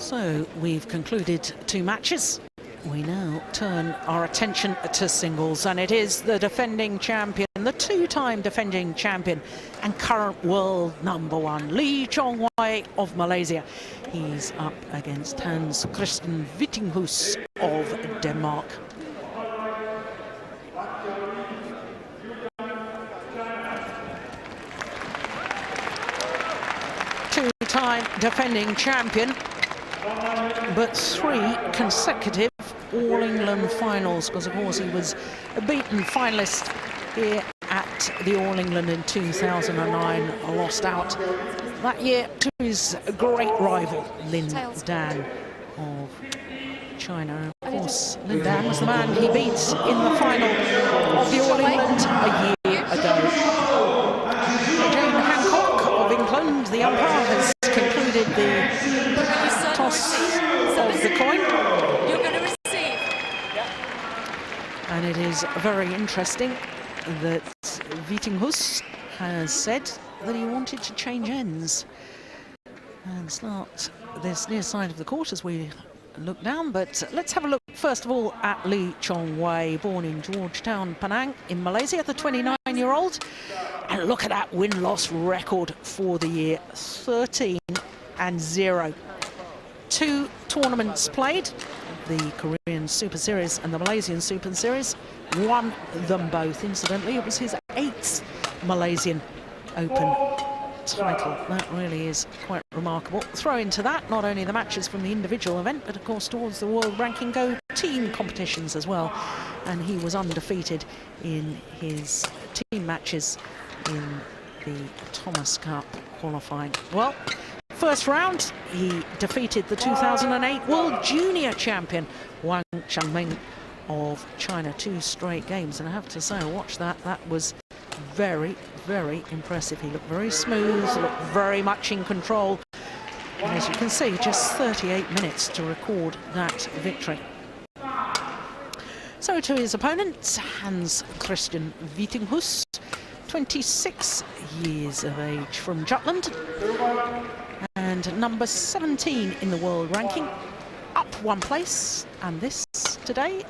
So we've concluded 2 matches. We now turn our attention to singles, and it is the defending champion, the 2-time defending champion and current world #1, Chong Wei of Malaysia. He's up against Kristian Vittinghus of Denmark. Two-time defending champion, but 3 consecutive All-England finals, because of course he was a beaten finalist here at the All-England in 2009, lost out that year to his great rival Lin Dan of China. Of course, Lin Dan was the man he beat in the final of the All-England a year ago. Jane Hancock of England, the umpire, has concluded the toss of the coin. And it is very interesting that Vittinghus has said that he wanted to change ends and start this near side of the court as we look down. But let's have a look first of all at Chong Wei, born in Georgetown, Penang in Malaysia, the 29-year-old. And look at that win-loss record for the year, 13-0. 2 tournaments played, the Korean Super Series and the Malaysian Super Series, won them both. Incidentally, it was his 8th Malaysian Open title. That really is quite remarkable. Throw into that not only the matches from the individual event, but of course towards the world ranking go team competitions as well. And he was undefeated in his team matches in the Thomas Cup qualifying. Well, first round, he defeated the 2008 World Junior Champion, Wang Changming of China, 2 straight games. And I have to say, I watched that. That was very, very impressive. He looked very smooth, looked very much in control. And as you can see, just 38 minutes to record that victory. So to his opponent, Kristian Vittinghus, 26 years of age, from Jutland, and number 17 in the world ranking, up 1 place. And this today,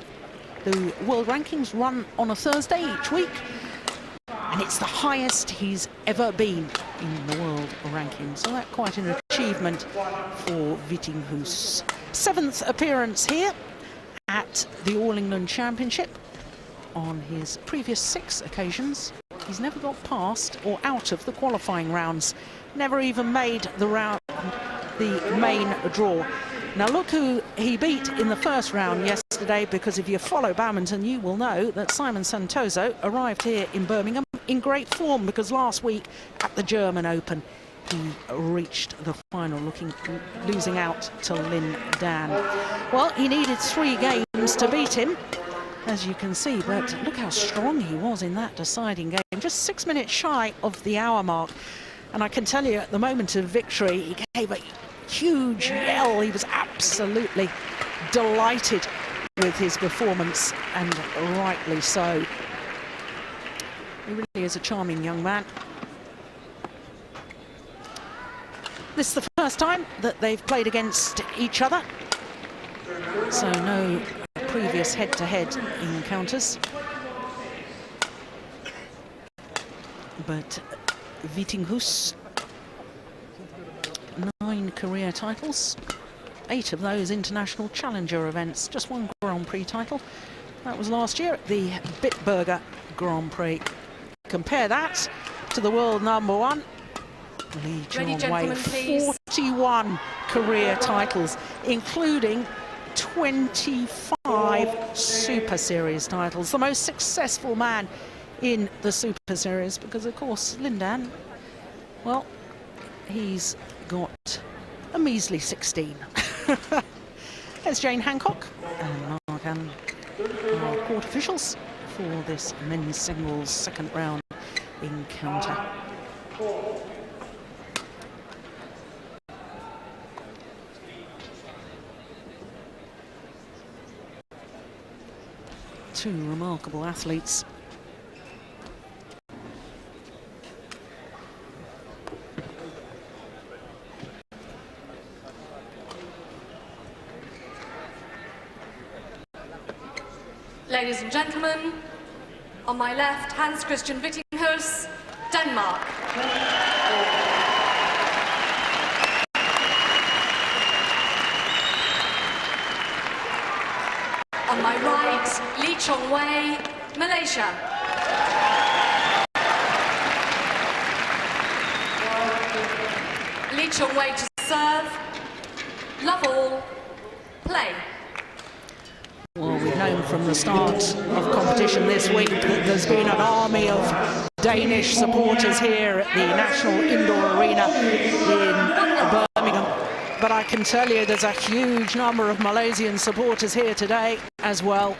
the world rankings run on a Thursday each week, and it's the highest he's ever been in the world ranking. So that's quite an achievement for Vittinghus. 7th appearance here at the All-England Championship. On his previous 6 occasions, he's never got past or out of the qualifying rounds. Never even made the main draw. Now look who he beat in the first round yesterday, because if you follow badminton, you will know that Simon Santoso arrived here in Birmingham in great form, because last week at the German Open, he reached the final, losing out to Lin Dan. Well, he needed 3 games to beat him, as you can see, but look how strong he was in that deciding game, just 6 minutes shy of the hour mark. And I can tell you, at the moment of victory, he gave a huge yell. He was absolutely delighted with his performance, and rightly so. He really is a charming young man. This is the first time that they've played against each other, so no previous head-to-head encounters. But Vittinghus, 9 career titles, 8 of those international challenger events, just 1 Grand Prix title. That was last year at the Bitburger Grand Prix. Compare that to the world #1, Chong Wei, 41 career titles, including 25 Super Series titles. The most successful man in the Super Series, because of course Lin Dan, well, he's got a measly 16. There's Jane Hancock and Mark Ann, our court officials for this men's singles 2nd round encounter. Two remarkable athletes. ladies and gentlemen, on my left, Kristian Vittinghus, Denmark. On my right, Chong Wei, Malaysia. Chong Wei to serve. Love all. Play. Well, we've known from the start of competition this week that there's been an army of Danish supporters here at the National Indoor Arena in Birmingham. But I can tell you there's a huge number of Malaysian supporters here today as well.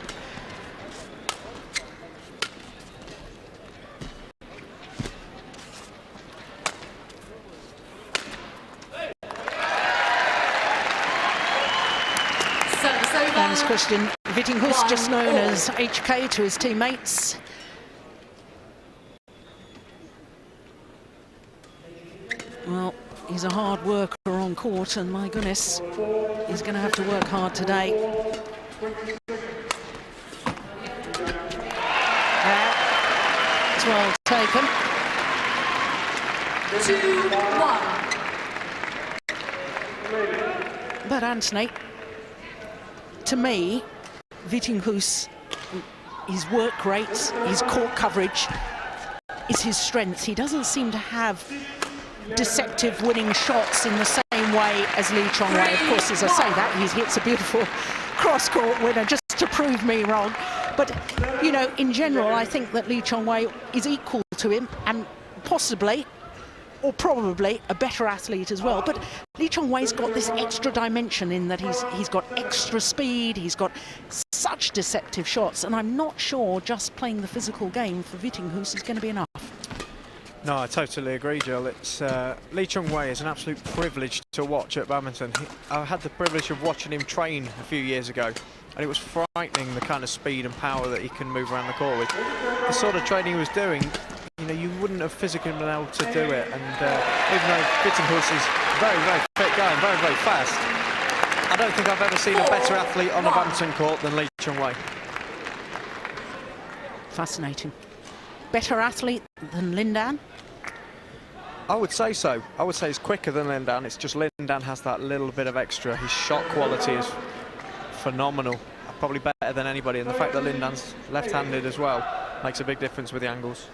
Thanks, Kristian Vittinghus, just known as HK to his teammates. Well, he's a hard worker on court, and my goodness, he's going to have to work hard today. It's well taken. 2-1. But Anthony, to me, Vittinghus, his work rate, his court coverage is his strength. He doesn't seem to have deceptive winning shots in the same way as Chong Wei. Of course, as I say that, he hits a beautiful cross-court winner just to prove me wrong. But, you know, in general, I think that Chong Wei is equal to him and possibly, or probably, a better athlete as well. But Chong Wei's got this extra dimension in that he's got extra speed, he's got such deceptive shots, and I'm not sure just playing the physical game for Vittinghus is going to be enough. No, I totally agree, Jill. It's Chong Wei is an absolute privilege to watch at Badminton. I had the privilege of watching him train a few years ago, and it was frightening the kind of speed and power that he can move around the court with. The sort of training he was doing, you know, you wouldn't have physically been able to do it. And even though Vittinghus is very, very fit guy and very, very fast, I don't think I've ever seen a better athlete on a badminton court than Chong Wei. Fascinating. Better athlete than Lindan? I would say so. I would say he's quicker than Lindan. It's just Lindan has that little bit of extra. His shot quality is phenomenal. Probably better than anybody. And the fact that Lindan's left-handed as well makes a big difference with the angles.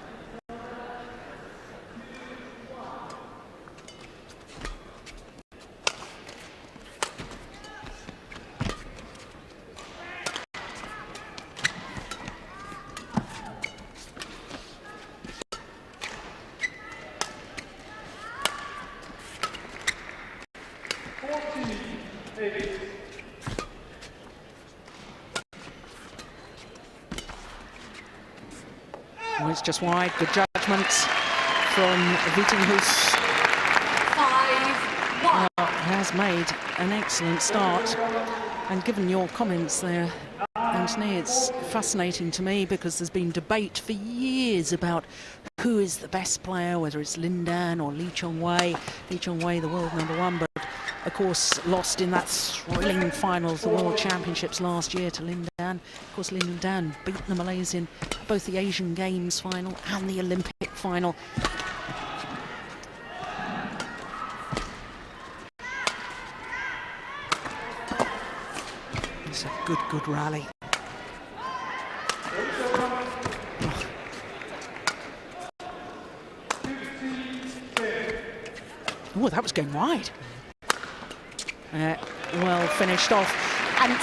Well, it's just wide. Good judgment from Vittinghus. 5-1. Has made an excellent start. And given your comments there, Anthony, it's fascinating to me because there's been debate for years about who is the best player, whether it's Lindan or Chong Wei. Chong Wei, the world #1, but of course lost in that thrilling final of the World Championships last year to Lindan. Of course, Lindan beat the Malaysian both the Asian Games final and the Olympic final. It's a good rally. Oh, that was going wide. Well finished off. And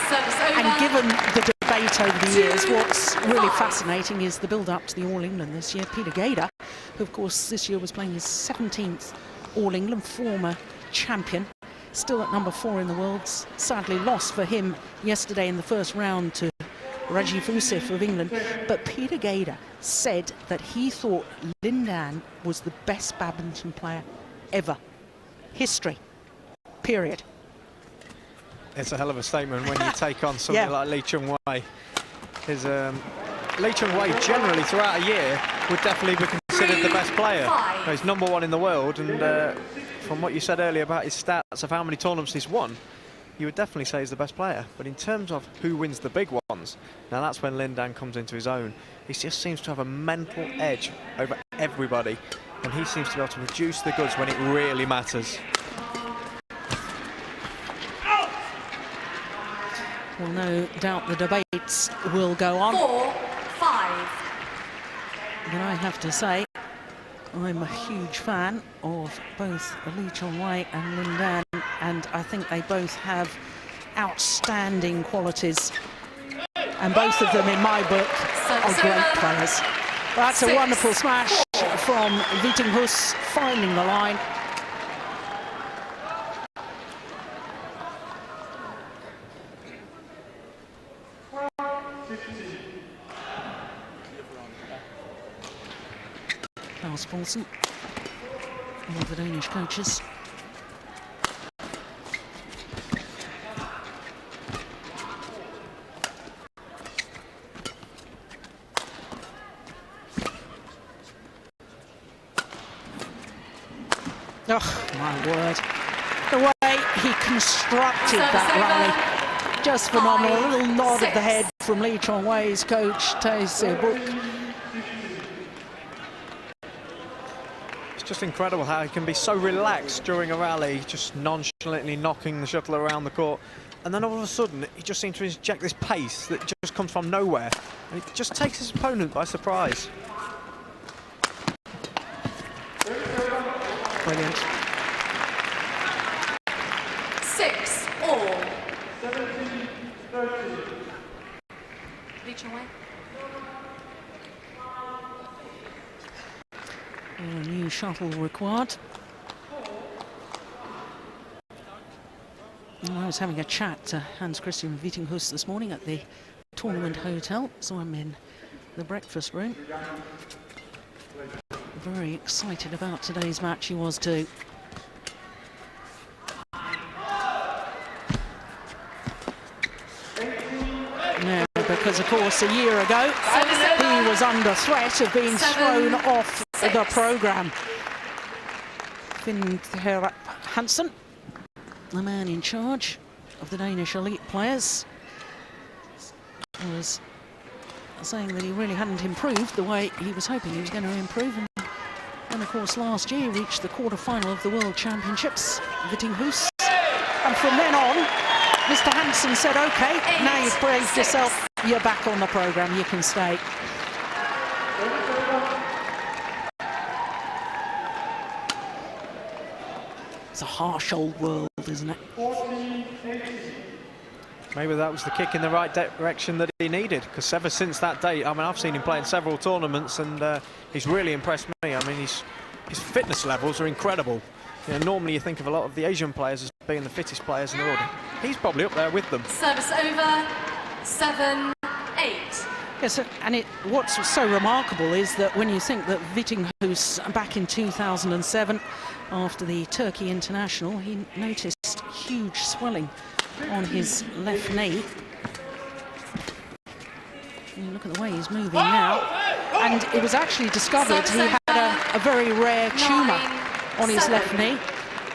given the debate over the years, what's really fascinating is the build-up to the All England this year. Peter Gader, who of course this year was playing his 17th All England, former champion, still at #4 in the world. Sadly lost for him yesterday in the first round to Rajiv Usif of England. But Peter Gader said that he thought Lindan was the best badminton player ever. History. Period. It's a hell of a statement when you take on something like Chong Wei. Chong Wei generally throughout a year would definitely be considered the best player. He's #1 in the world, and from what you said earlier about his stats of how many tournaments he's won, you would definitely say he's the best player. But in terms of who wins the big ones, now that's when Lin Dan comes into his own. He just seems to have a mental edge over everybody, and he seems to be able to produce the goods when it really matters. Well, no doubt the debates will go on. 4-5. But I have to say, I'm a huge fan of both Lee Chong Wei and Lin Dan, and I think they both have outstanding qualities. And both of them, in my book, are great players. That's a wonderful smash from Vittinghus, finding the line. Klaus Poulsen, one of the Danish coaches. Oh, my word. The way he constructed that rally, just phenomenal. A little nod of the head from Lee Chong Wei's coach, Tae Se-book. It's just incredible how he can be so relaxed during a rally, just nonchalantly knocking the shuttle around the court. And then all of a sudden, he just seems to inject this pace that just comes from nowhere. And it just takes his opponent by surprise. Brilliant. 6-all. Lee Chong Wei. A new shuttle required. I was having a chat to Kristian Vittinghus this morning at the tournament hotel, so I'm in the breakfast room. Very excited about today's match, he was too. Yeah, because of course a year ago he was under threat of being thrown off the programme. Finn Hansen, the man in charge of the Danish elite players, was saying that he really hadn't improved the way he was hoping he was going to improve. And of course last year he reached the quarter-final of the World Championships, Vittinghus. And from then on, Mr. Hansen said, OK, now you've braved yourself, you're back on the programme, you can stay. It's a harsh old world, isn't it? Maybe that was the kick in the right direction that he needed, because ever since that day, I mean, I've seen him play in several tournaments, and he's really impressed me. I mean, his fitness levels are incredible. You know, normally you think of a lot of the Asian players as being the fittest players in the world. He's probably up there with them. Service over, 7-8. Yes, and what's so remarkable is that when you think that Vittinghus, back in 2007, after the Turkey International, he noticed huge swelling on his left knee. You look at the way he's moving now, and it was actually discovered he had a very rare tumour on his left knee.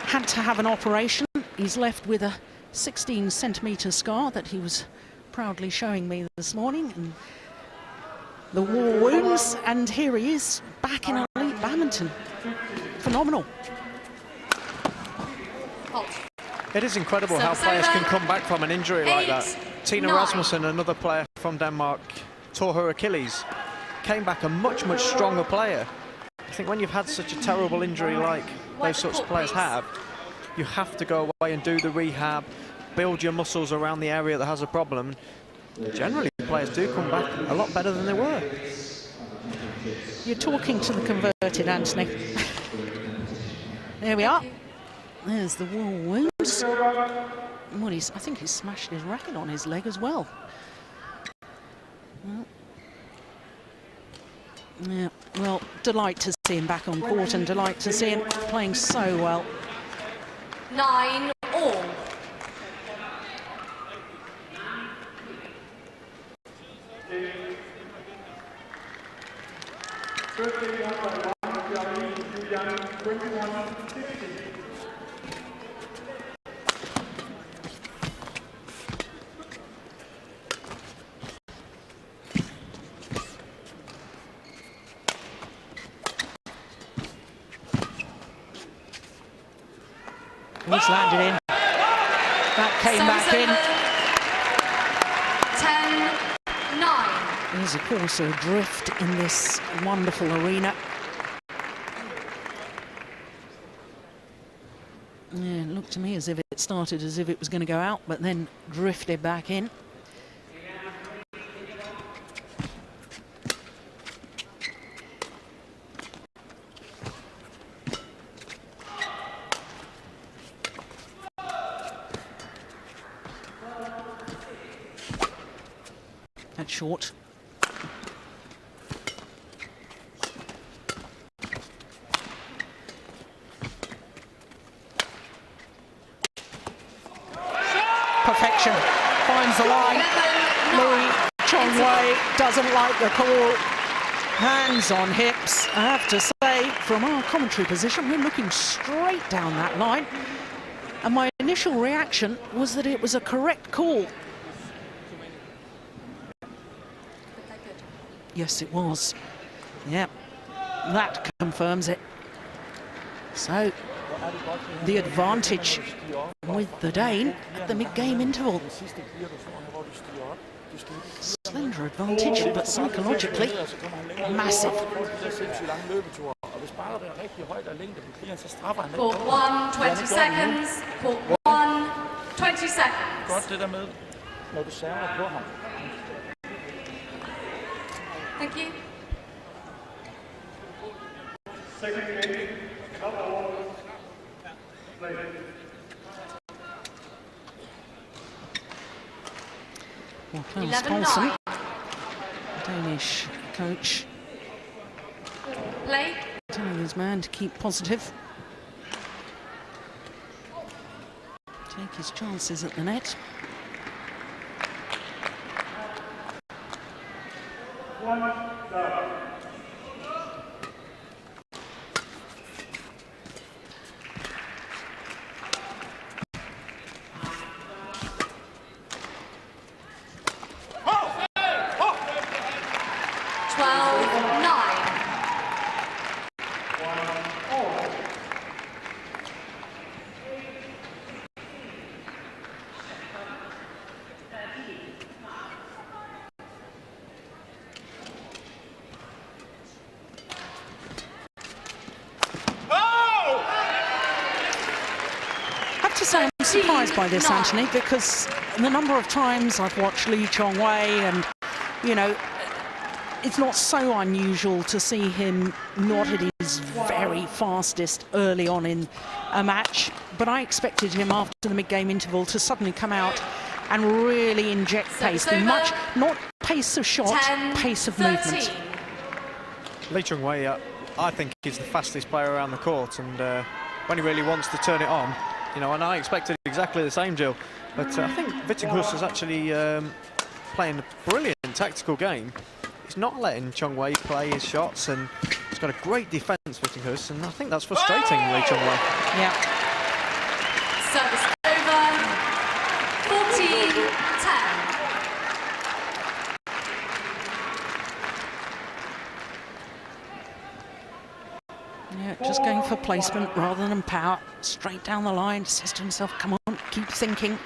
Had to have an operation. He's left with a 16-centimetre scar that he was proudly showing me this morning, and the war wounds, and here he is back in elite badminton. Phenomenal. It is incredible how players can come back from an injury like that. Tina Rasmussen, another player from Denmark, tore her Achilles, came back a much stronger player. I think when you've had such a terrible injury like those sorts of players have, you have to go away and do the rehab, build your muscles around the area that has a problem. Generally, players do come back a lot better than they were. You're talking to the converted, Anthony. There we are. There's the wall wounds. Well, I think he's smashed his racket on his leg as well. Yeah, well, delight to see him back on court, and delight to see him playing so well. 9-all. It's landed in. That came back in. 10-9. There's, of course, a drift in this wonderful arena. Yeah, it looked to me as if it started as if it was going to go out, but then drifted back in. That's short. Perfection. Finds the line. Chong Wei doesn't like the call. Hands on hips. I have to say, from our commentary position, we're looking straight down that line. And my initial reaction was that it was a correct call. Yes, it was. Yep, that confirms it. So, the advantage with the Dane at the mid-game interval. Slender advantage, but psychologically massive. Court 1, 20 seconds. Court 1, 20 seconds. Thank you. Well, Klaus Poulsen, Danish coach, Play. telling his man to keep positive. Take his chances at the net. I'm surprised by this, Anthony, because the number of times I've watched Chong Wei, and, you know, it's not so unusual to see him not at his very fastest early on in a match, but I expected him after the mid-game interval to suddenly come out and really inject pace, be much, not pace of shot, pace of movement. Chong Wei, I think he's the fastest player around the court, and when he really wants to turn it on, you know, and I expected exactly the same, Jill. But I think Vittinghus is actually playing a brilliant tactical game. He's not letting Chong Wei play his shots, and he's got a great defence, Vittinghus, and I think that's frustrating, Chong Wei. Yeah. Service over. 14-10. Yeah, just going for placement rather than power. Straight down the line, says to himself, come on, keep thinking.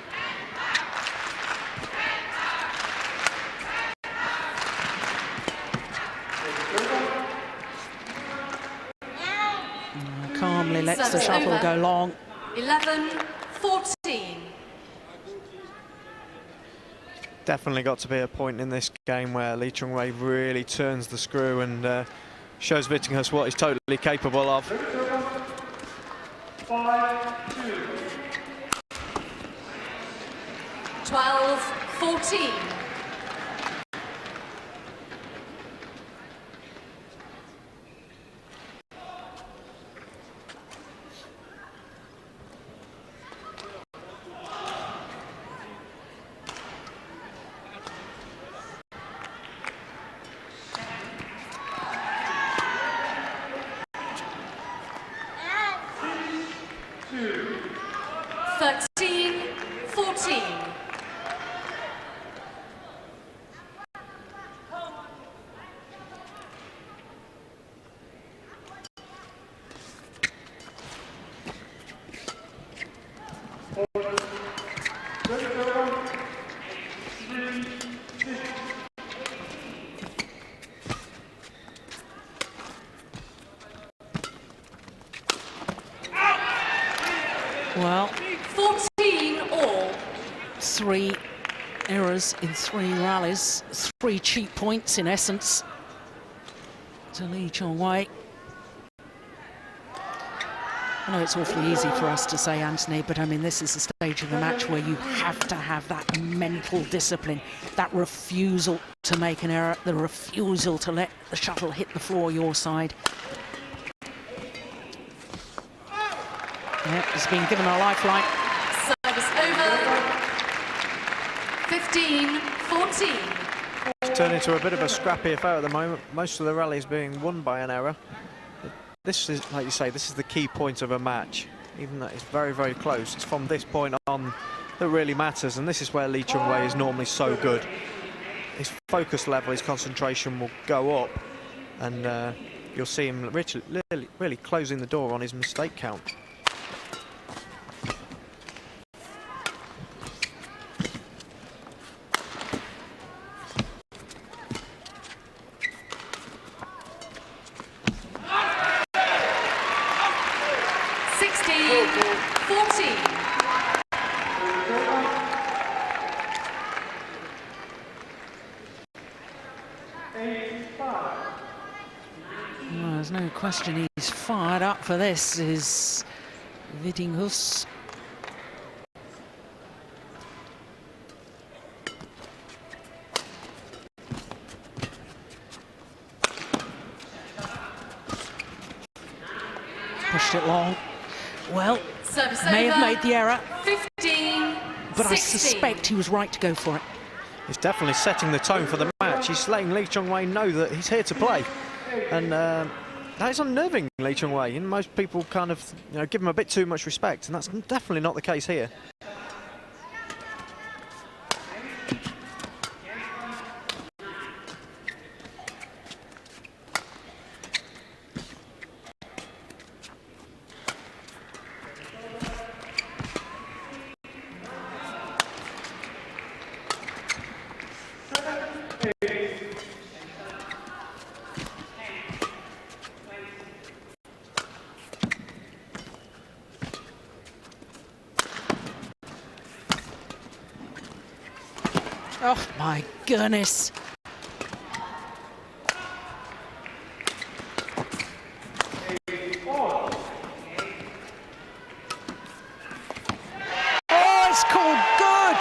Calmly lets the shuttle go long. 11-14. Definitely got to be a point in this game where Chong Wei really turns the screw and shows Vittinghus what he's totally capable of. 12-14. 3 errors in 3 rallies, 3 cheap points in essence to Lee Chong Wei. I know it's awfully easy for us to say, Anthony, but I mean, this is the stage of the match where you have to have that mental discipline, that refusal to make an error, the refusal to let the shuttle hit the floor your side. Yeah, he's been given a lifeline. Service over. 15-14. It's turned into a bit of a scrappy affair at the moment. Most of the rally is being won by an error. This is, like you say, this is the key point of a match. Even though it's very, very close, it's from this point on that really matters, and this is where Lee Chong Wei is normally so good. His focus level, his concentration will go up, and you'll see him really closing the door on his mistake count. Well, there's no question he's fired up for this, is Vittinghus. Pushed it long. Well, Service may over. have made the error, 15-16. but I suspect he was right to go for it. He's definitely setting the tone for the match. He's letting Lee Chong Wei know that he's here to play, and that is unnerving Lee Chong Wei. And most people kind of, give him a bit too much respect, and that's definitely not the case here. Oh my goodness. Oh, it's called good.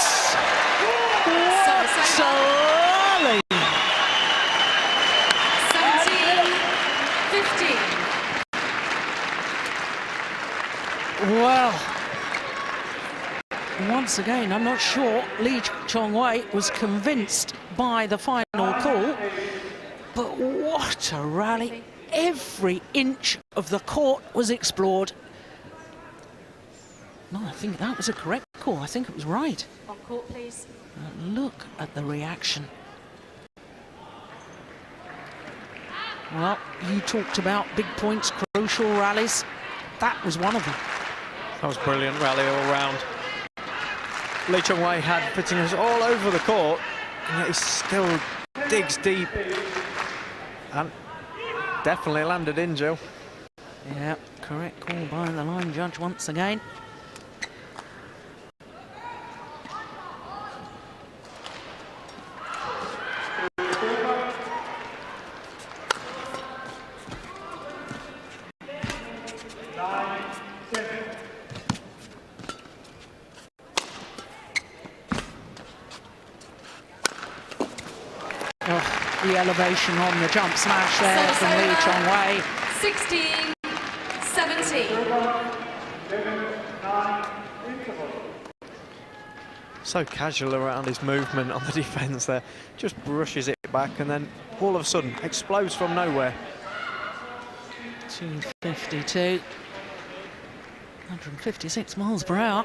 What a rally. 17-15. Well, once again, I'm not sure Lee Chong Wei was convinced by the final call, but what a rally. Every inch of the court was explored. No, I think that was a correct call. I think it was right. On court, please. Look at the reaction. Well, you talked about big points, crucial rallies. That was one of them. That was a brilliant rally all round. Lee Chong Wei had Vittinghus all over the court, and yet he still digs deep. And definitely landed in, Jill. Yeah, correct call by the line judge once again. The elevation on the jump smash there from Lee Chong Wei. 16-17. So casual around his movement on the defence there. Just brushes it back and then all of a sudden explodes from nowhere. 252. 156 miles per hour.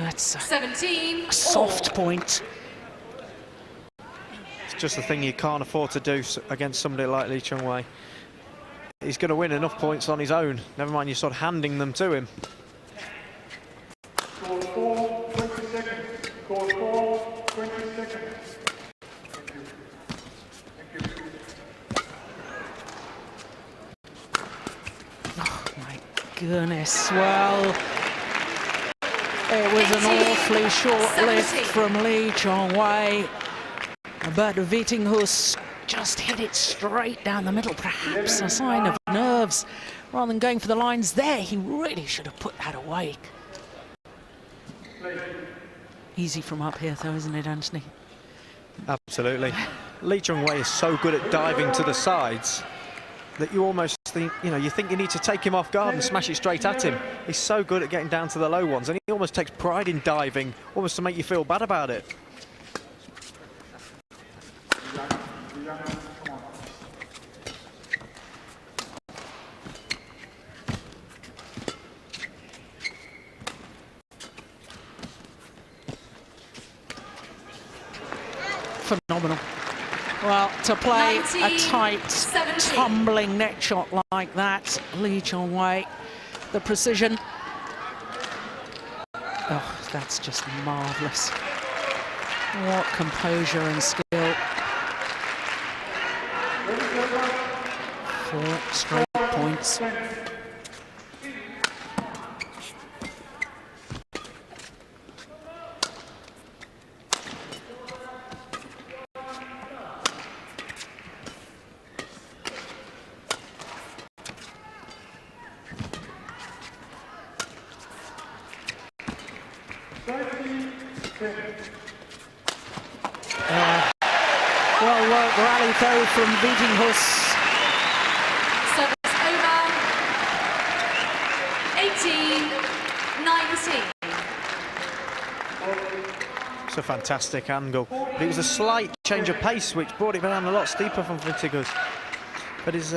That's a 17. soft point. It's just the thing you can't afford to do against somebody like Lee Chong Wei. He's going to win enough points on his own. Never mind, you're sort of handing them to him. Score 4, 20 seconds. Score 4, 20 seconds. Thank you. Thank you. Oh my goodness, well, it was an awfully short lift from Chong Wei, but Vittinghus just hit it straight down the middle, perhaps a sign of nerves. Rather than going for the lines there, he really should have put that away. Easy from up here though, isn't it, Anthony? Absolutely. Chong Wei is so good at diving to the sides that you almost think, you think you need to take him off guard and smash it straight at him. He's so good at getting down to the low ones, and he almost takes pride in diving, almost to make you feel bad about it. Phenomenal. Well, to play a tight, 17. tumbling net shot like that, Chong Wei, the precision. Oh, that's just marvellous. What composure and skill. 4 straight points. Well worked rally though from Vittinghus. Service over. 18-19. It's a fantastic angle. But it was a slight change of pace which brought it down a lot steeper from Vittinghus. But he's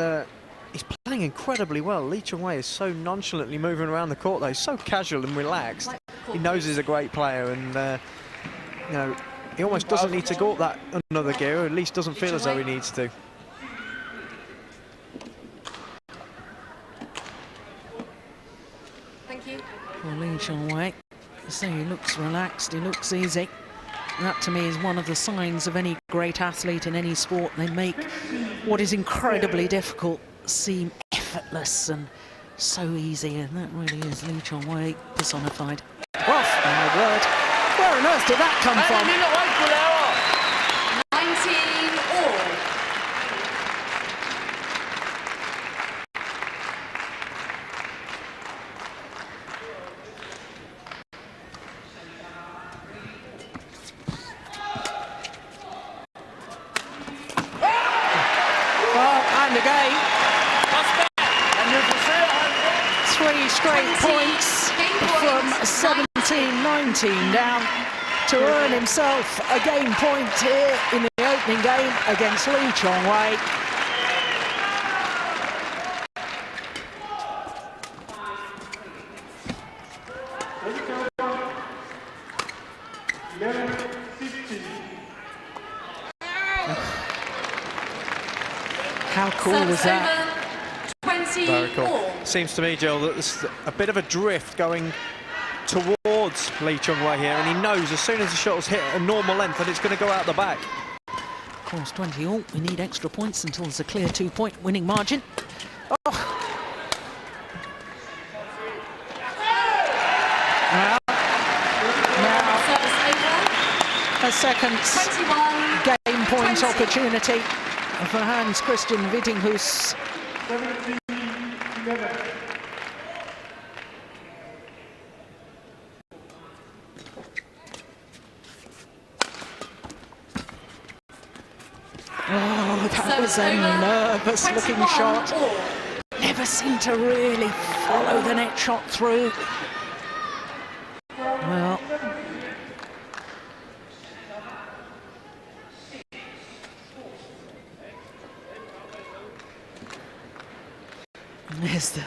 playing incredibly well. Chong Wei is so nonchalantly moving around the court though. He's so casual and relaxed. He knows he's a great player, and he almost doesn't need to go up that another gear, or at least doesn't feel as though he needs to. Thank you. Well, Chong Wei, so he looks relaxed, he looks easy. That to me is one of the signs of any great athlete in any sport. They make what is incredibly difficult seem effortless and so easy, and that really is Chong Wei personified. Oh, my word. Where on earth did that come from? 19 all. Well, and again. 3 straight 20 points game from points, 17-19 down to earn himself a game point here in the opening game against Chong Wei. How cool was Service that? over. 20 Very cool. all. Seems to me, Jill, that there's a bit of a drift going towards Chong Wei here, and he knows as soon as the shuttle's hit a normal length that it's going to go out the back. Of course, 20 all. We need extra points until there's a clear 2-point winning margin. Oh. Now, Service over. a second 21. game point 20. opportunity for Kristian Vittinghus. 17-11. Oh, that was a nervous-looking shot. Never seemed to really follow the net shot through. Well, there's the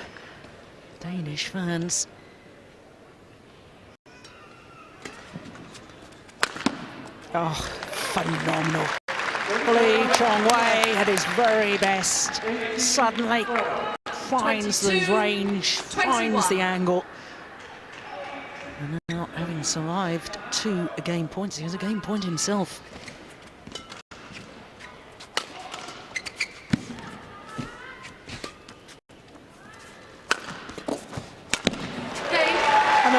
Danish fans. Oh, phenomenal. Chong Wei at his very best. Suddenly finds the 22, range, 21. finds the angle. And now, having survived 2 game points, he has a game point himself.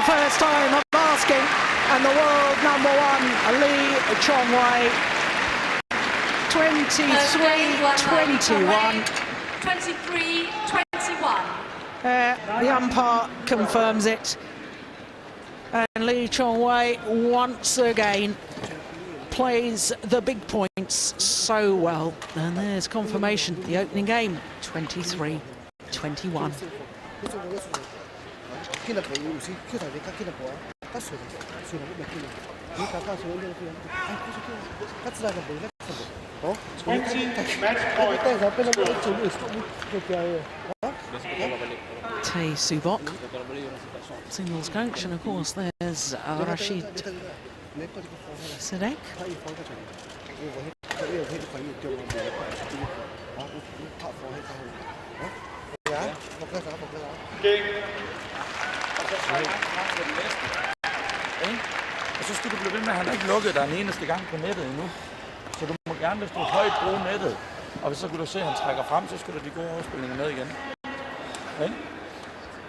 first time of asking, and the world number one, Lee Chong Wei, 23-21. 23-21. The umpire confirms it, and Lee Chong Wei once again plays the big points so well. And there's confirmation, the opening game, 23-21. Tay Subok, singles coach, and of course there's Rashid Sadek. Og så skal du blive ved med, at han ikke lukket dig en eneste gang på nettet endnu. Så du må gerne, hvis du er højt, bruge nettet. Og hvis så kunne du se, at han trækker frem, så skal du de gode overspillinger med igen. Okay?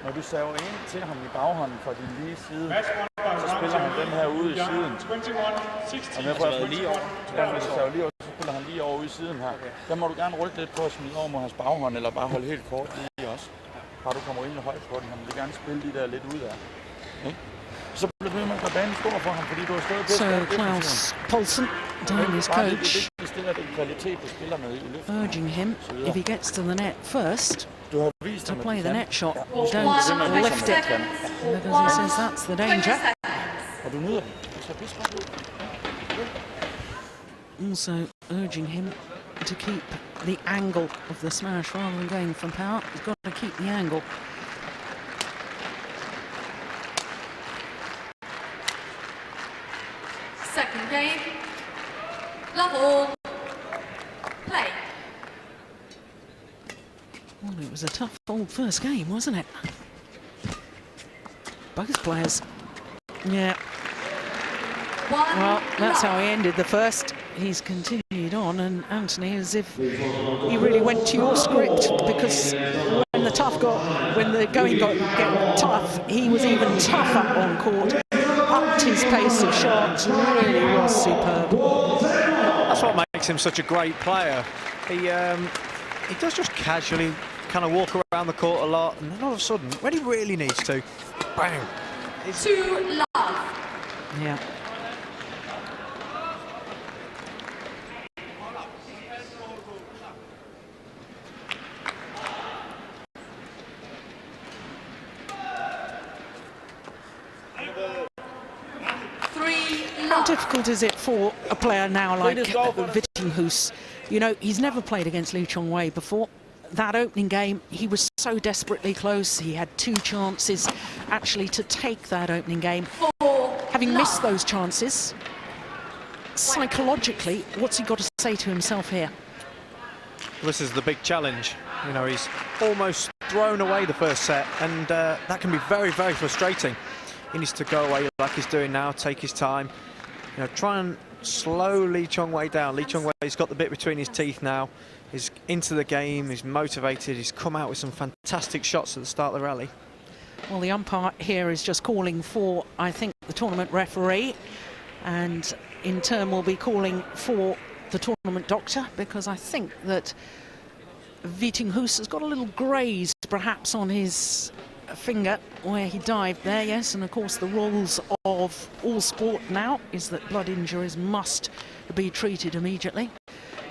Når du saver ind til ham i baghånden fra din lige side, så spiller han den her ude i siden. Og med på at lige over. Ja, når du saver lige over, så spiller han lige over ude i siden her. Der må du gerne rykke lidt på at smide over mod hans baghånd, eller bare holde helt kort lige også. Bare du kommer rimelig højt på den. Han vil gerne spille de der lidt ud af. Okay? Så bliver du med at gøre banen stor for ham, fordi du har stået på. So Klaus Poulsen, Danish coach, urging him, if he gets to the net first, to play the net shot, don't lift it, because he says that's the danger. Also urging him to keep the angle of the smash rather than going from power. He's got to keep the angle. Second game. Love all. Play. Well, it was a tough old first game, wasn't it? Both players. Yeah. Well, that's how he ended the first. He's continued on, and Anthony, as if he really went to your script, because when the going got tough, he was even tougher on court. Upped his pace of shots, really was superb. That's what makes him such a great player. He does just casually kind of walk around the court a lot, and then all of a sudden, when he really needs to, bang! To love. Yeah. How difficult is it for a player now like Vittinghus? You know, he's never played against Lee Chong Wei before. That opening game, he was so desperately close. He had two chances actually to take that opening game. Having missed those chances, psychologically, what's he got to say to himself here? This is the big challenge. You know, he's almost thrown away the first set, and that can be very, very frustrating. He needs to go away like he's doing now, take his time. You know, try and slow Lee Chong Wei down. Lee Chong Wei's got the bit between his teeth now. He's into the game, he's motivated, he's come out with some fantastic shots at the start of the rally. Well, the umpire here is just calling for, I think, the tournament referee, and in turn will be calling for the tournament doctor, because I think that Vittinghus has got a little graze perhaps on his finger where he dived there, yes, and of course the rules of all sport now is that blood injuries must be treated immediately.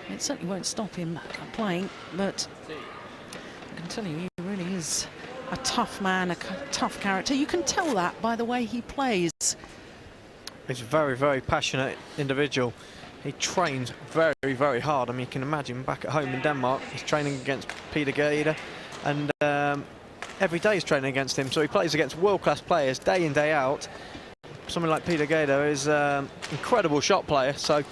It certainly won't stop him playing, but I can tell you he really is a tough man, a tough character. You can tell that by the way he plays. He's a very, very passionate individual. He trains very, very hard. I mean, you can imagine back at home in Denmark, he's training against Peter Gade, and every day he's training against him, so he plays against world-class players day in, day out. Someone like Peter Gade is an incredible shot player, so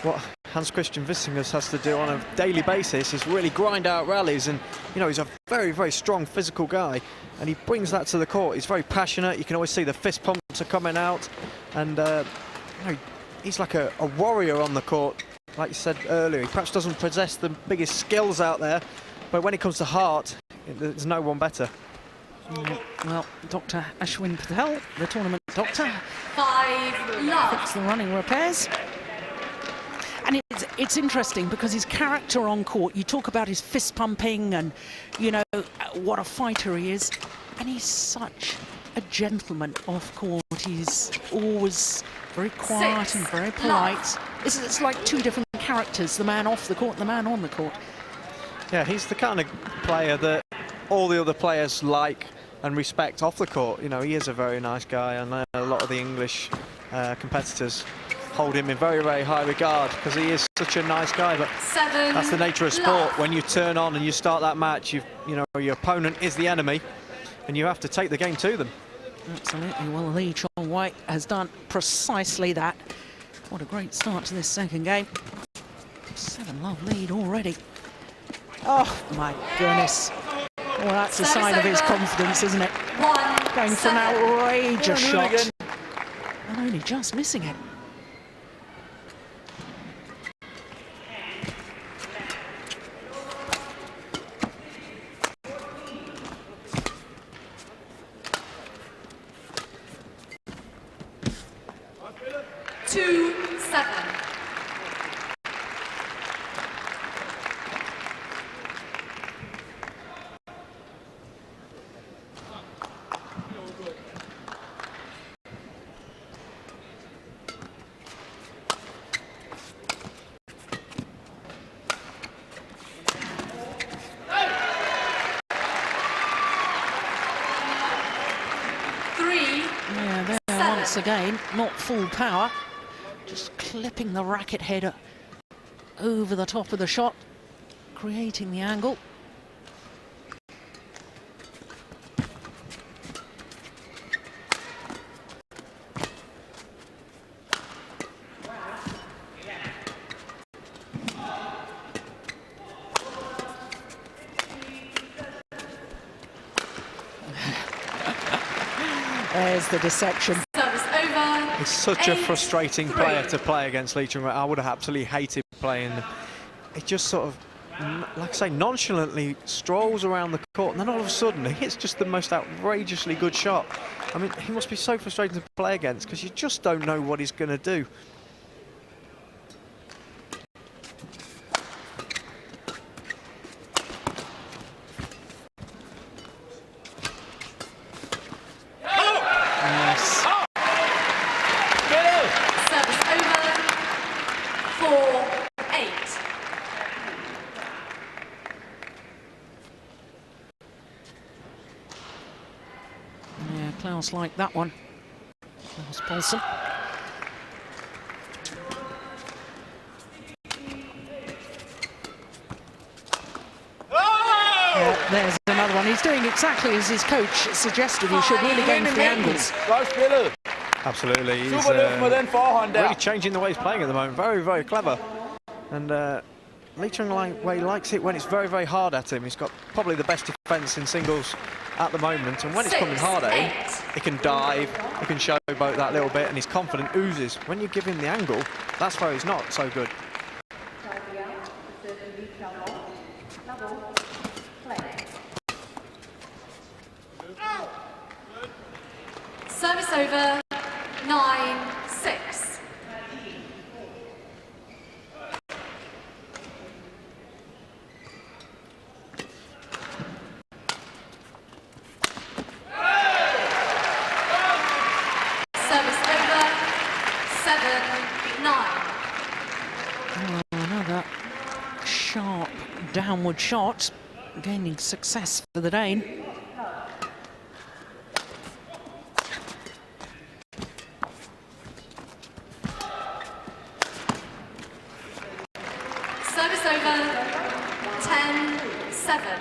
what Kristian Vittinghus has to do on a daily basis is really grind out rallies, and you know, he's a very, very strong physical guy, and he brings that to the court. He's very passionate. You can always see the fist pumps are coming out, and you know, he's like a warrior on the court. Like you said earlier, he perhaps doesn't possess the biggest skills out there, but when it comes to heart, there's no one better. Well, Dr. Ashwin Patel, the tournament doctor, 5 love. fixed the running repairs. And it's interesting because his character on court, you talk about his fist pumping and, you know, what a fighter he is. And he's such a gentleman off court. He's always very quiet and very polite. It's like two different characters, the man off the court and the man on the court. Yeah, he's the kind of player that all the other players like and respect off the court. You know, he is a very nice guy, and a lot of the English competitors hold him in very, very high regard because he is such a nice guy. But 7 that's the nature of sport. When you turn on and you start that match, you know, your opponent is the enemy, and you have to take the game to them. Absolutely. Well, Lee Chong Wei has done precisely that. What a great start to this second game. 7-love lead already. Oh, my goodness. Well, that's a sign of his confidence, isn't it? 1 Going for an 7. outrageous Yeah, shot. again. And only just missing it. Two 7. Yeah, there once again, not full power. Just clipping the racket head over the top of the shot, creating the angle. There's the deception. Service over. He's such a 8-3. frustrating player to play against Lee Chong Wei. I would have absolutely hated playing him. It just sort of, like I say, nonchalantly strolls around the court, and then all of a sudden he hits just the most outrageously good shot. I mean, he must be so frustrating to play against because you just don't know what he's going to do. Yes. Service over. 4-8. Yeah, Klaus liked that one. Klaus Paulsen. Yeah, there's another one. He's doing exactly as his coach suggested he should, really going for the angles. Godt spillet. Absolutely. He's Super løft med den forhånd der. really changing the way he's playing at the moment. Very, very clever. And Lee Chong Wei likes it when it's very, very hard at him. He's got probably the best defence in singles at the moment. And when it's coming hard at him, 6-8. he can dive, he can showboat that little bit, and his confidence oozes. When you give him the angle, that's where he's not so good. Service over. 9-6. Service over. 7-9. Oh, another sharp downward shot, gaining success for the Dane. Service over. 10-7.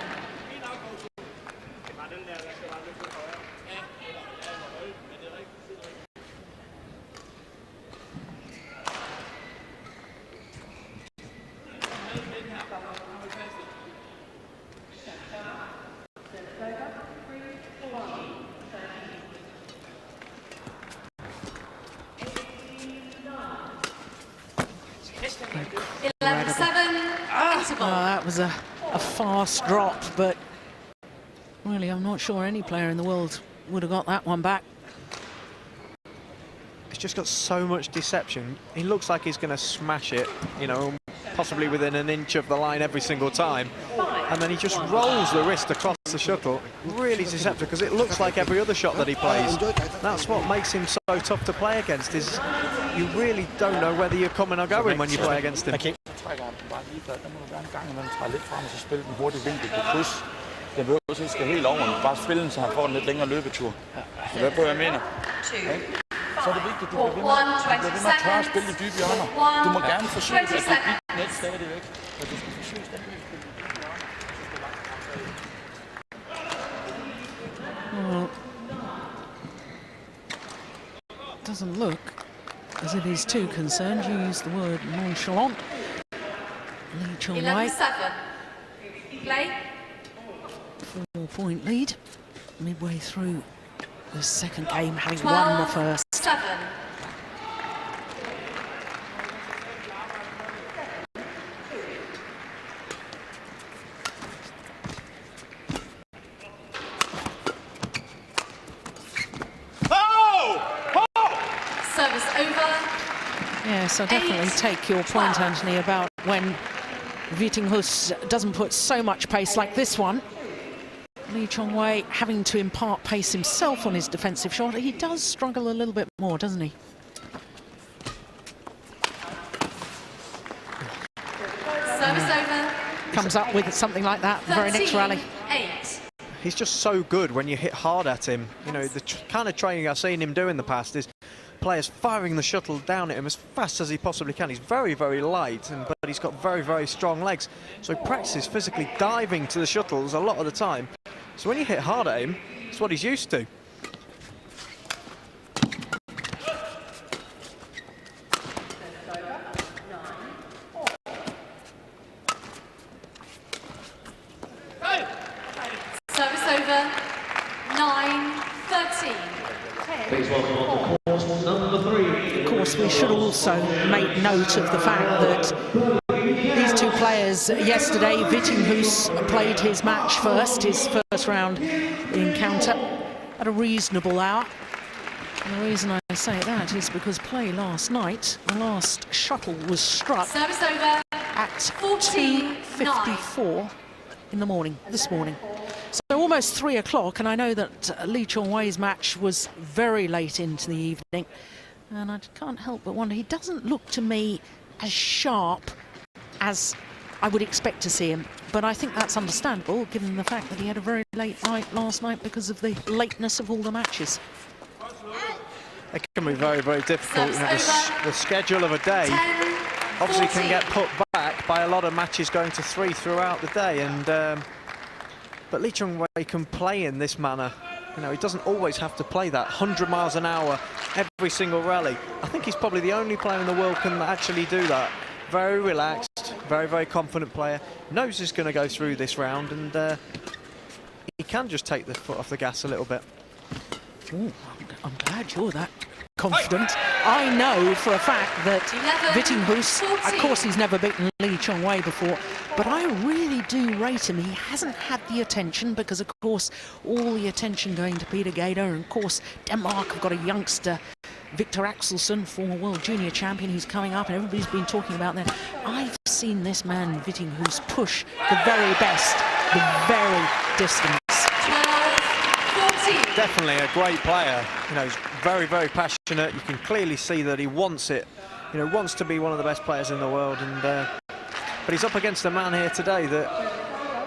Incredible. 11-7. Interval. Oh, that was a fast drop, but Really, I'm not sure any player in the world would have got that one back. He's just got so much deception. He looks like he's going to smash it, you know, possibly within an inch of the line every single time. And then he just rolls the wrist across the shuttle. Really deceptive, because it looks like every other shot that he plays. That's what makes him so tough to play against, is you really don't know whether you're coming or going when you play against him. Trækker den bare lige før. Der må du gerne en gang imellem træde lidt frem og så spille den hurtigt vinkel på kryds. Den behøver også ikke skal helt over den. Bare spille den, så han får en lidt længere løbetur. Så hvad på, jeg mener? Okay. Så er det vigtigt, at du bliver ved med at tørre at spille de dybe hjørner. Du må gerne forsøge at det er net stadigvæk. Men du skal forsøge stadigvæk at spille de dybe hjørner. Well, doesn't look as if he's too concerned. You use the word nonchalant. Lee Chong Wei. 11-7. Play. 4-point lead midway through the second game, having won the first. 7. Service over. Yes, I definitely take your point, Anthony, about when Vittinghus doesn't put so much pace like this one. Lee Chong Wei having to impart pace himself on his defensive shot. He does struggle a little bit more, doesn't he? Service over. Comes up with something like that the very next rally. 8. He's just so good when you hit hard at him. You know, the kind of training I've seen him do in the past is players firing the shuttle down at him as fast as he possibly can. He's very, very light, but he's got very, very strong legs. So he practices physically diving to the shuttles a lot of the time. So when you hit hard at him, it's what he's used to. Service over. 9-13. Of course, we should also make note of the fact that these two players yesterday, Vittinghus played his match first, his first round encounter at a reasonable hour. And the reason I say that is because play last night, the last shuttle was struck Service over. at 14-9. 2:54 in the morning, this morning. So almost 3 o'clock, and I know that Lee Chong Wei's match was very late into the evening, and I can't help but wonder, he doesn't look to me as sharp as I would expect to see him, but I think that's understandable given the fact that he had a very late night last night because of the lateness of all the matches. It can be very, very difficult. You know, the schedule of a day 10, obviously 14. can get put back by a lot of matches going to 3 throughout the day, and but Lee Chong Wei can play in this manner. You know, he doesn't always have to play that 100 miles an hour every single rally. I think he's probably the only player in the world can actually do that. Very relaxed, very, very confident player. Knows he's going to go through this round, and he can just take the foot off the gas a little bit. Ooh, I'm glad you're that confident. I know for a fact that 11, Vittinghus, 14. of course he's never beaten Lee Chong Wei before, but I really do rate him. He hasn't had the attention because, of course, all the attention going to Peter Gader, and of course Denmark have got a youngster, Victor Axelsen, former world junior champion, who's coming up, and everybody's been talking about that. I've seen this man Vittinghus push the very best, the very distance. 12-14. Definitely a great player. You know, he's very, very passionate. You can clearly see that he wants it. You know, wants to be one of the best players in the world. And but he's up against a man here today that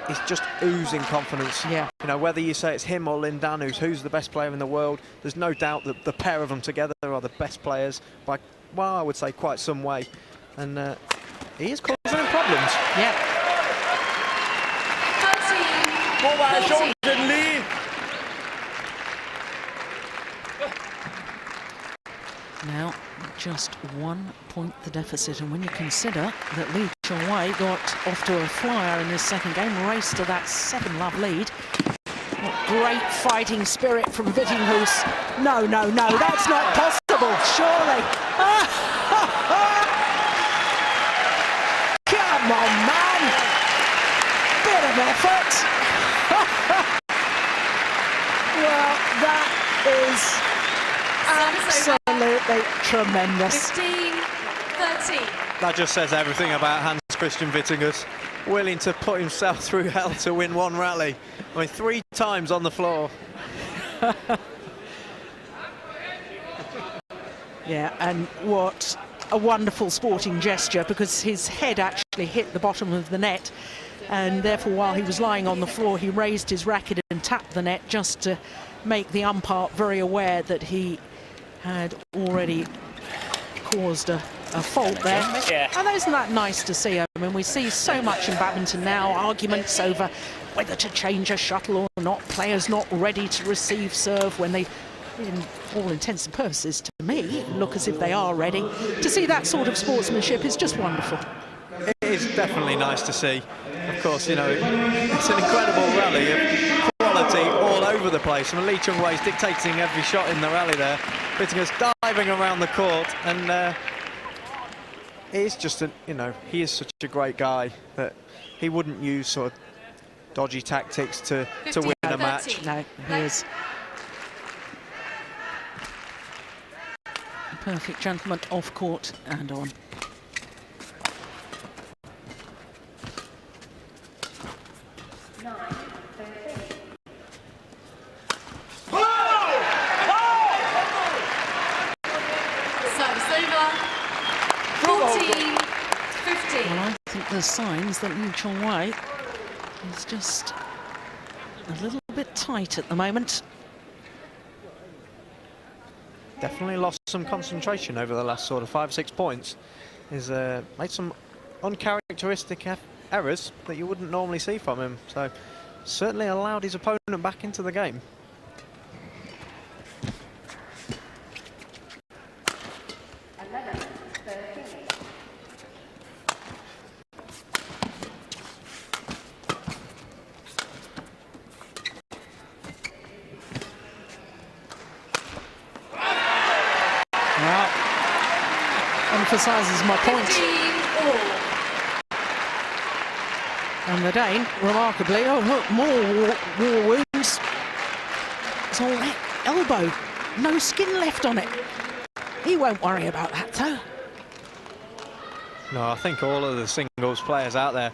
is just oozing confidence. Yeah. You know, whether you say it's him or Lin Dan, who's the best player in the world, there's no doubt that the pair of them together are the best players by, well, I would say quite some way. And he is causing him problems. Yeah. 13-14. Now, just 1 point the deficit, and when you consider that Lee Chong Wei got off to a flyer in this second game, raced to that 7-love lead. What great fighting spirit from Vittinghus. No, no, no, that's not possible, surely. Come on, man. Bit of effort. is absolutely tremendous. 15-13. That just says everything about Kristian Vittinghus, willing to put himself through hell to win one rally. I mean, 3 times on the floor. Yeah, and what a wonderful sporting gesture, because his head actually hit the bottom of the net, and therefore while he was lying on the floor he raised his racket and tapped the net just to make the umpire very aware that he had already caused a fault there. Yeah. And isn't that nice to see? I mean, we see so much in badminton now, arguments over whether to change a shuttle or not, players not ready to receive serve when they, in all intents and purposes, to me, look as if they are ready. To see that sort of sportsmanship is just wonderful. It is definitely nice to see. Of course, you know, it's an incredible rally of quality all over the place. I mean, Chong Wei is dictating every shot in the rally there. Vittinghus diving around the court, and it is just, you know, he is such a great guy that he wouldn't use sort of dodgy tactics to win a match. No, he is a perfect gentleman off court and on. Service over. 14-15. Well, I think there's signs that Chong Wei is just a little bit tight at the moment. Definitely lost some concentration over the last sort of 5 or 6 points. He's made some uncharacteristic errors that you wouldn't normally see from him. So certainly allowed his opponent back into the game. Well, emphasises my point. 15-all. And the Dane, remarkably, oh look, more war wounds. It's all that elbow, no skin left on it. He won't worry about that though. No, I think all of the singles players out there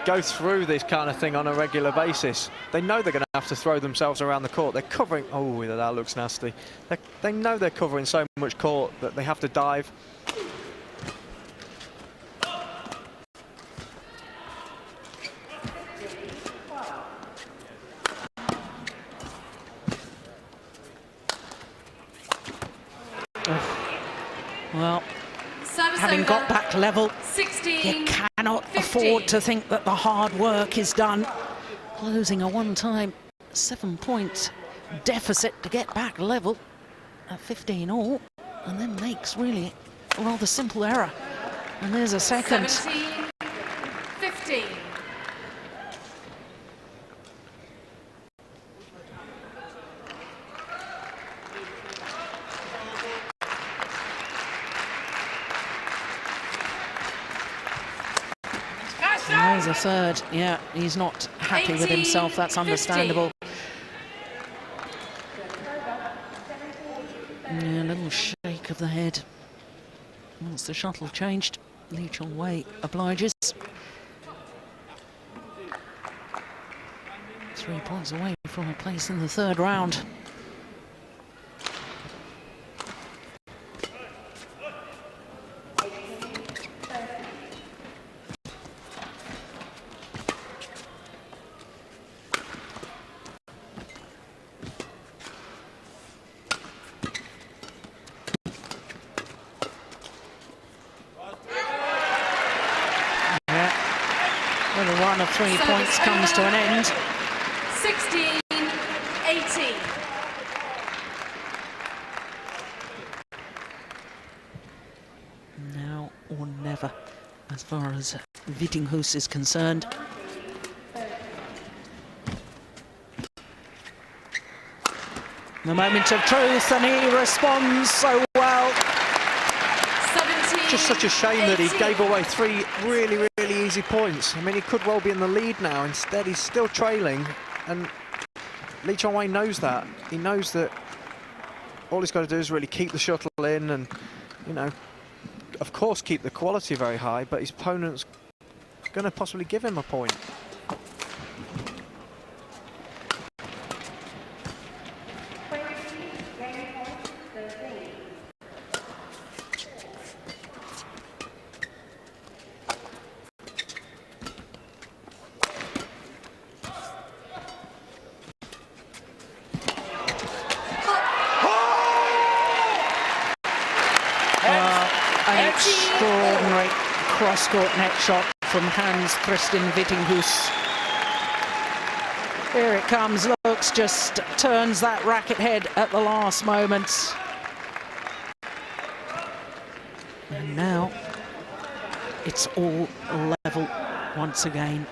go through this kind of thing on a regular basis. They know they're going to have to throw themselves around the court. They're covering, oh, that looks nasty. They know they're covering so much court that they have to dive. Well, Service having over. got back level, 16. you cannot 15. afford to think that the hard work is done. Closing a one-time 7-point deficit to get back level at 15-all, and then makes really a rather simple error. And there's a second. 17-15. And there's a third. Yeah, he's not happy with himself. That's 18-15. understandable. Yeah, a little shake of the head. Once the shuttle changed, Chong Wei obliges. 3 points away from a place in the third round. Well, the run of 3 Service points comes to an end. 16-18. Now or never, as far as Vittinghus is concerned. The moment of truth, and he responds so well. 17. Just such a shame that he 18. gave away 3 really, really easy points. I mean, he could well be in the lead now. Instead, he's still trailing, and Chong Wei knows that. He knows that all he's got to do is really keep the shuttle in and, you know, of course keep the quality very high, but his opponent's going to possibly give him a point. An extraordinary cross-court net shot from Kristian Vittinghus. Here it comes, looks, just turns that racket head at the last moment. And now it's all level once again.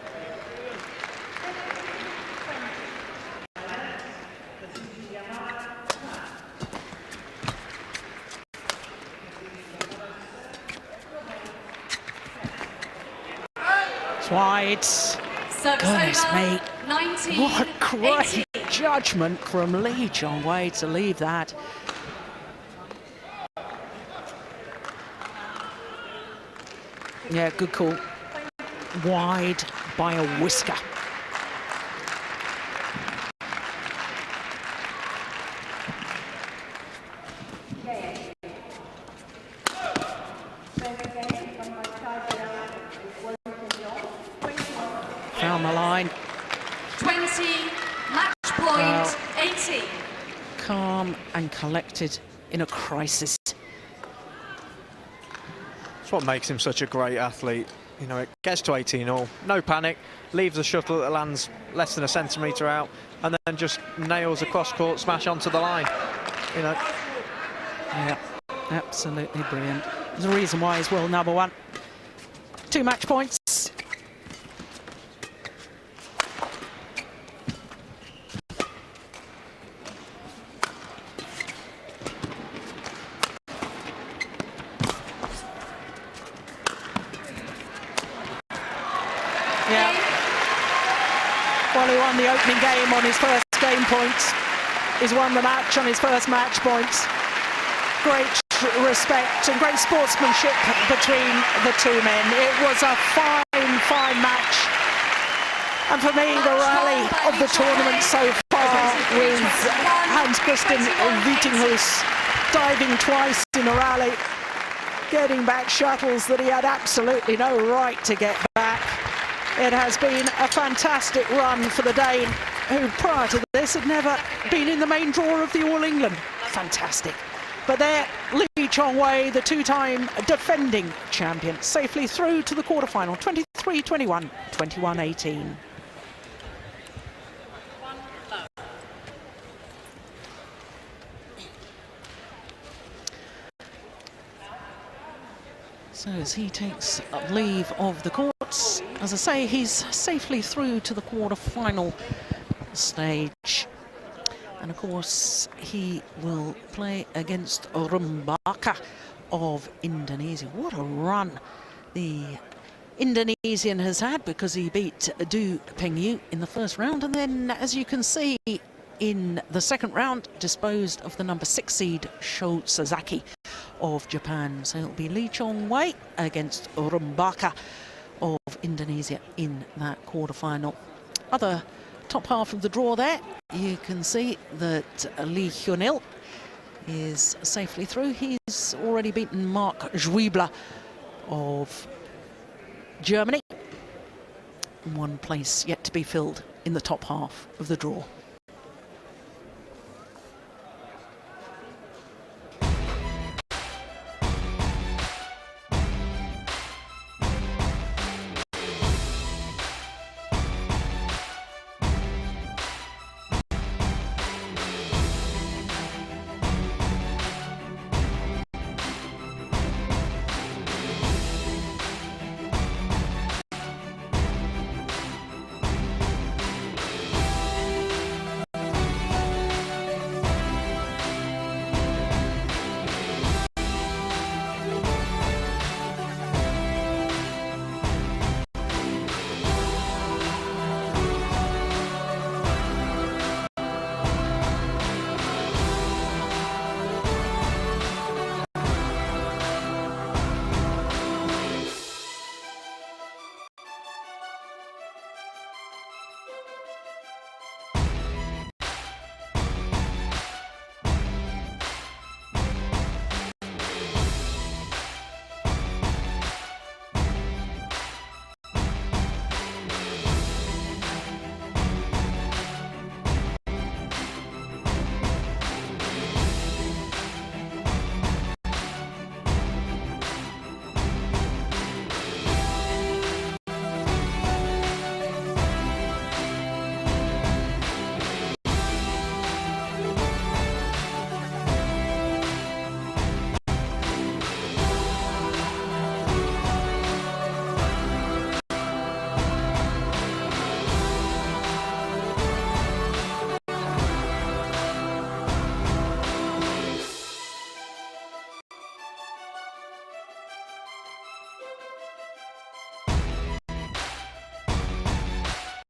It's wide. Goodness me. 19, What great 18. judgment from Chong Wei to leave that. Yeah, good call. Wide by a whisker. Found the line. 20, match point, 18. Calm and collected in a crisis. That's what makes him such a great athlete. You know, it gets to 18-all, no panic, leaves the shuttle that lands less than a centimetre out, and then just nails a cross-court smash onto the line. You know. Yeah, absolutely brilliant. There's a reason why he's world number one. 2 match points. Yeah. Well, he won the opening game on his first game points. He's won the match on his first match points. Great respect and great sportsmanship between the two men. It was a fine, fine match. And for me, the rally of the tournament so far with Kristian Vittinghus diving twice in a rally, getting back shuttles that he had absolutely no right to get back. It has been a fantastic run for the Dane, who prior to this had never been in the main draw of the All England. Fantastic. But there, Chong Wei, the two-time defending champion, safely through to the quarterfinal, 23-21, 21-18. So as he takes leave of the courts, as I say, he's safely through to the quarter-final stage. And of course, he will play against Rumbaka of Indonesia. What a run the Indonesian has had, because he beat Du Pengyu in the first round. And then, as you can see, in the second round, disposed of the number 6 seed Sho Sasaki of Japan. So it'll be Chong Wei against Rumbaka of Indonesia in that quarterfinal. Other top half of the draw there, you can see that Lee Hyun-il is safely through. He's already beaten Marc Juibler of Germany. One place yet to be filled in the top half of the draw.